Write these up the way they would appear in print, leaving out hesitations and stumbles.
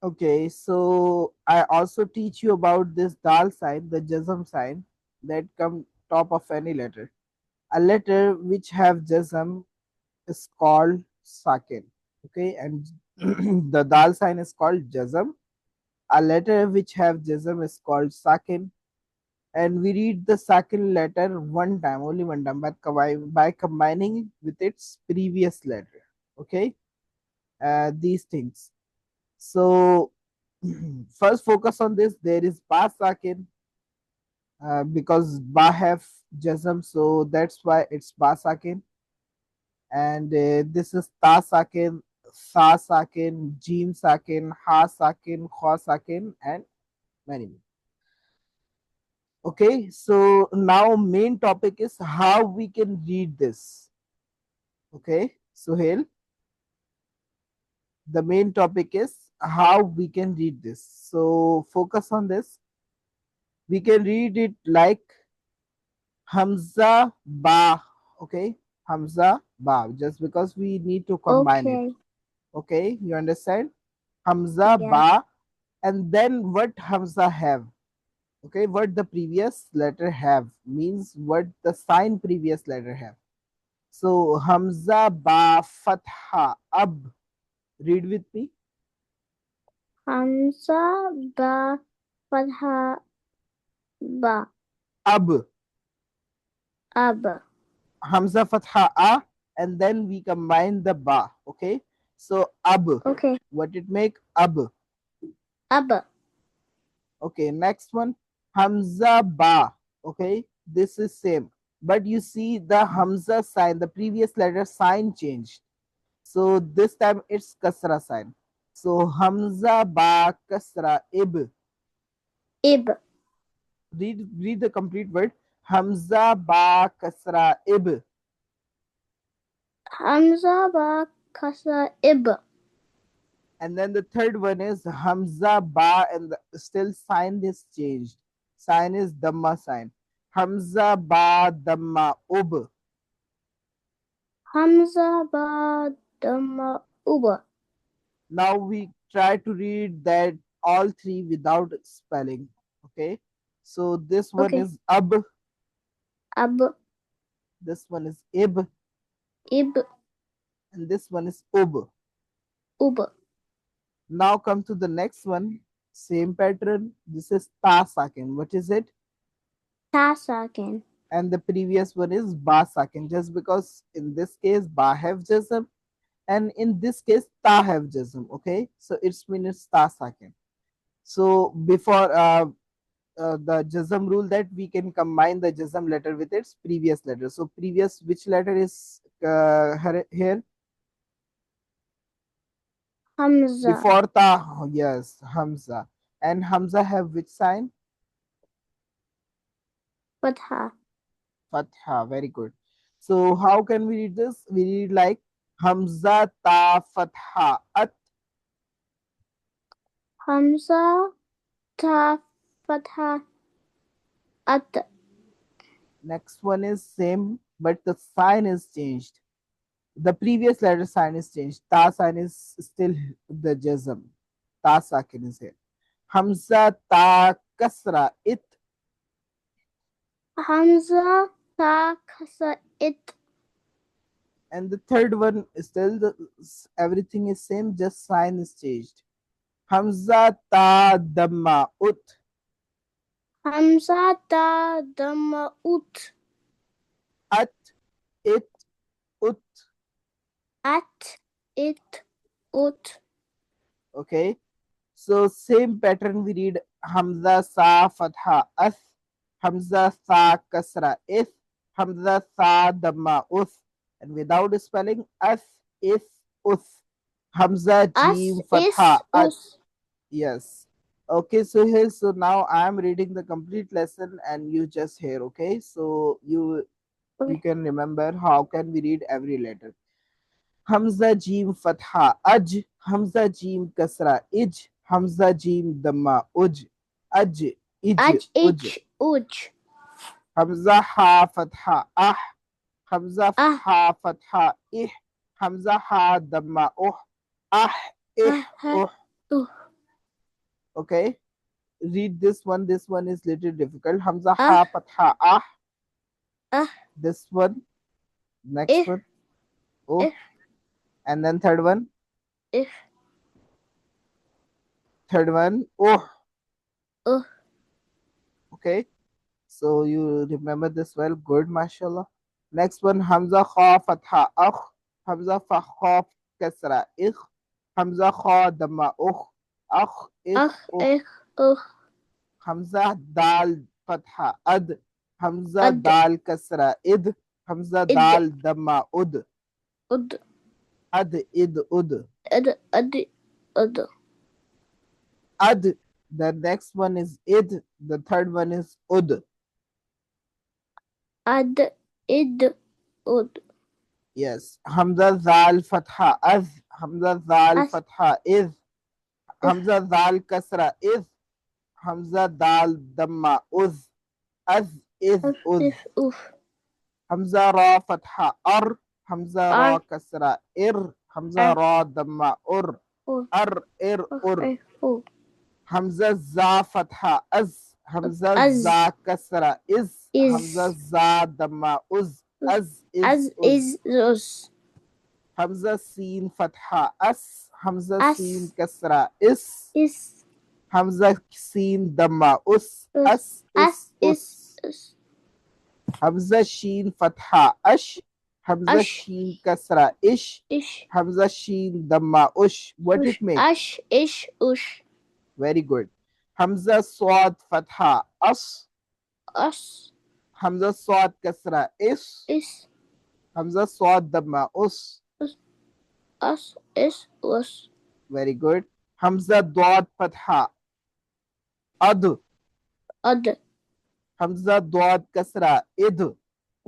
Okay, so I also teach you about this dal sign, the jazm sign that come top of any letter. A letter which have jazm is called sakin. Okay, and the dal sign is called jazm. A letter which have jazm is called sakin, and we read the sakin letter one time, only one time, by combining it with its previous letter. Okay, these things. So first focus on this. There is ba sakin, because ba have jazm, so that's why it's ba sakin. And this is ta sakin, sa sakin, jim sakin, ha sakin, kha sakin, and many more. Okay, so now main topic is how we can read this. Okay, so here the main topic is how we can read this. So focus on this. We can read it like Hamza ba. Okay, Hamza ba, just because we need to combine it. Okay. Okay, you understand? Hamza Yeah. ba, and then what Hamza have. Okay, what the previous letter have means what the sign previous letter have. So Hamza ba fatha ab. Read with me. Hamza ba fatha ba Ab. ab. Hamza fatha a, and then we combine the ba. Okay, so ab. Okay. What it make? Ab. Ab. Okay, next one, Hamza ba. Okay, this is same, but you see the Hamza sign, the previous letter sign changed. So this time it's kasra sign. So Hamza ba kasra ib. Ib. Read the complete word. Hamza ba kasra ib. Hamza ba kasra ib. And then the third one is Hamza ba, and still sign is changed. Sign is Dhamma sign. Hamza ba Dhamma ub. Hamza ba dama uba. Now we try to read that all three without spelling. Okay. So this one Okay. is ab, Ab. this one is ib, Ib. and this one is ub. Uba. Now come to the next one. Same pattern. This is ta sakin. What is it? Tasakin. And the previous one is ba sakin. Just because in this case ba have jazm, and in this case ta have jazm. Okay. So it's means ta sakin. So before the jazm rule that we can combine the jazm letter with its previous letter. So previous which letter is here Hamza. before ta? Oh, yes, Hamza. And Hamza have which sign? Fatha. Fatha. Very good. So how can we read this? We read like Hamza ta fatha at. Hamza ta fatha at. Next one is same, but the sign is changed. The previous letter sign is changed. Ta sign is still the jazm. Ta sakin is here. Hamza ta kasra it. Hamza ta kasra it. And the third one is still everything is same, just sign is changed. Hamza ta damma ut. Hamza ta dama ut. At it ut. At it ut. Okay. So same pattern we read Hamza sa fatha as, Hamza sa kasra is, Hamza sa damma us, and without spelling as is us. Hamza As jim is fatha at. us. Yes. Okay, so here, so now I am reading the complete lesson and you just hear. Okay, so you Okay. can remember how can we read every letter. Hamza jim fatha aj, Hamza jim kasra ij, Hamza jim damma uj, aj, ij, Aj uj. ich uj. Hamza ha fatha ah, Hamza Ah ha fatha ih, Hamza ha damma uh, ah, ih, ah ha uh. uh. Okay, read this one. This one is little difficult. Hamza ah, ha fatha ah. ah, This one. Next if, one. Oh. if, And then third one. if, Third one. Oh. uh, Okay. So you remember this well. Good, mashallah. Next one. Hamza kha fatha akh. Hamza fa kha kasra ikh. Hamza kha dhamma ukh. Akh ikh ah, ukh. ich, uh, Hamza dal fatha ad. Hamza ad, dal kasra id. Hamza id, dal dhamma ud. ud, Ad id ud. ad, ud, Ad. The next one is id. The third one is ud. ad, id, ud, Yes. Hamza zal fatha az. Hamza zal as, fatha iz. if, Hamza zal kasra iz. Hamza dal dhamma uz. Az iz uz. if, uf, Hamza ra fatha ar. Hamza ra ar, kasra ir. Hamza ar, ra dhamma ur. ur, Ar ir ur. if, ur, Hamza za fatha az. Hamza as, za kasra iz. Hamza is, za dhamma uz. Az is as, uz. is, us, Hamza sin fatha as. Hamza sin as, kasra is. is, Hamza sin dhamma us. us, As is as, is, us. us, Hamza sheen fatha ash. Hamza ash, sheen kasra ish. ish, Hamza sheen dhamma ush. What it ush, make? ash, ish, ush, Very good. Hamza swad fatha as. us, Hamza swad kasra is. is, Hamza swad dhamma us. us, is, us, Very good. Hamza dwad fatha ad. ad, Hamza dwad kasra id.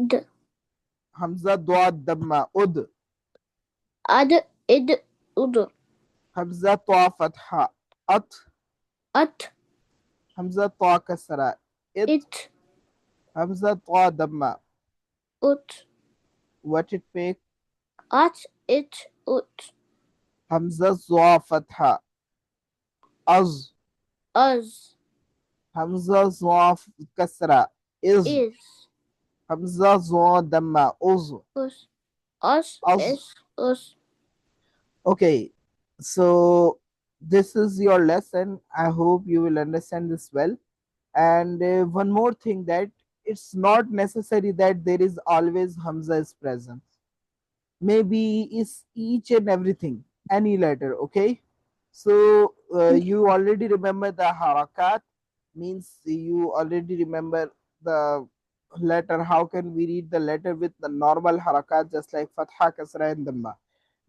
d, Hamza dwad dhamma ud. ad, id, ud, Hamza twa fatha at. at, Hamza twa kasra it. it, Hamza twa dhamma. ut, What it make? at, it, ut, Hamza zwa fatha az. us, Hamza zwa kasra is. is, Hamza zwa dhamma uz. us, Az. is, us. Okay, so this is your lesson. I hope you will understand this well. And one more thing, that it's not necessary that there is always Hamza is present. Maybe is each and everything, any letter. Okay, so you already remember the harakat, means you already remember the letter. How can we read the letter with the normal harakat, just like fatha, kasra and dhamma,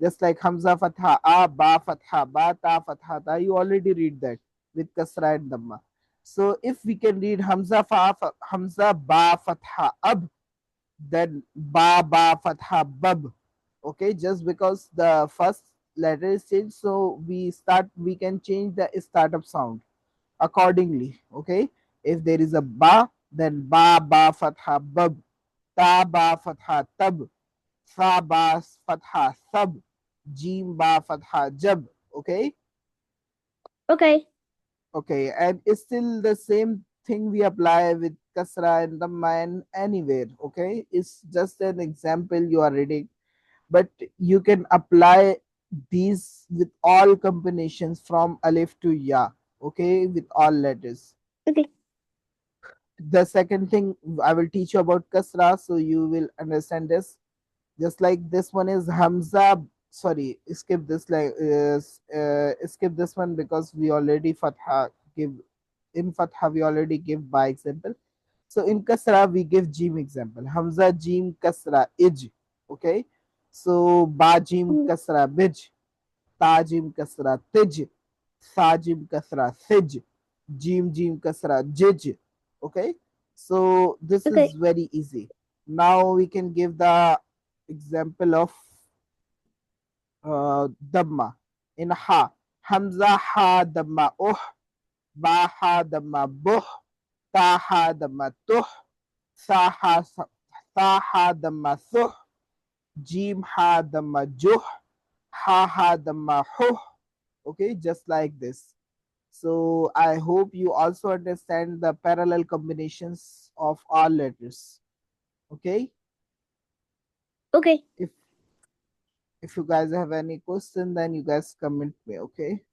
just like hamza fatha a, ba fatha ba, ta fatha ta, you already read that with kasra and dhamma. So if we can read hamza ba fatha ab, then ba fatha bab. Okay, just because the first letter is changed, so we can change the startup sound accordingly. Okay, if there is a ba, then ba fatha bab. Ta ba fatha tab. Sa ba fatha sab. Jim ba fatha jab. Okay. Okay, Okay, and it's still the same thing we apply with kasra and dhamma and anywhere. Okay, it's just an example you are reading, but you can apply these with all combinations from alif to ya. Okay, with all letters. okay, The second thing I will teach you about kasra, so you will understand this. Just like this one is hamza. Sorry, skip this, like skip this one, because we already fatha give. In fatha we already give by example. So in kasra we give jim example. Hamza jim kasra ij. Okay, so ba jim kasra bij. Ta jim kasra tij. Sa jim kasra sij. Jim kasra jij. Okay, so this is okay, very easy. Now we can give the example of dhamma in ha. Hamza ha dhamma ba ha dhamma buh, ta ha dhamma tuh, sa ha dhamma thuh, jim ha dhamma juh, ha dhamma huh. Okay, just like this. So I hope you also understand the parallel combinations of all letters. Okay. Okay. If you guys have any question, then you guys comment me. Okay.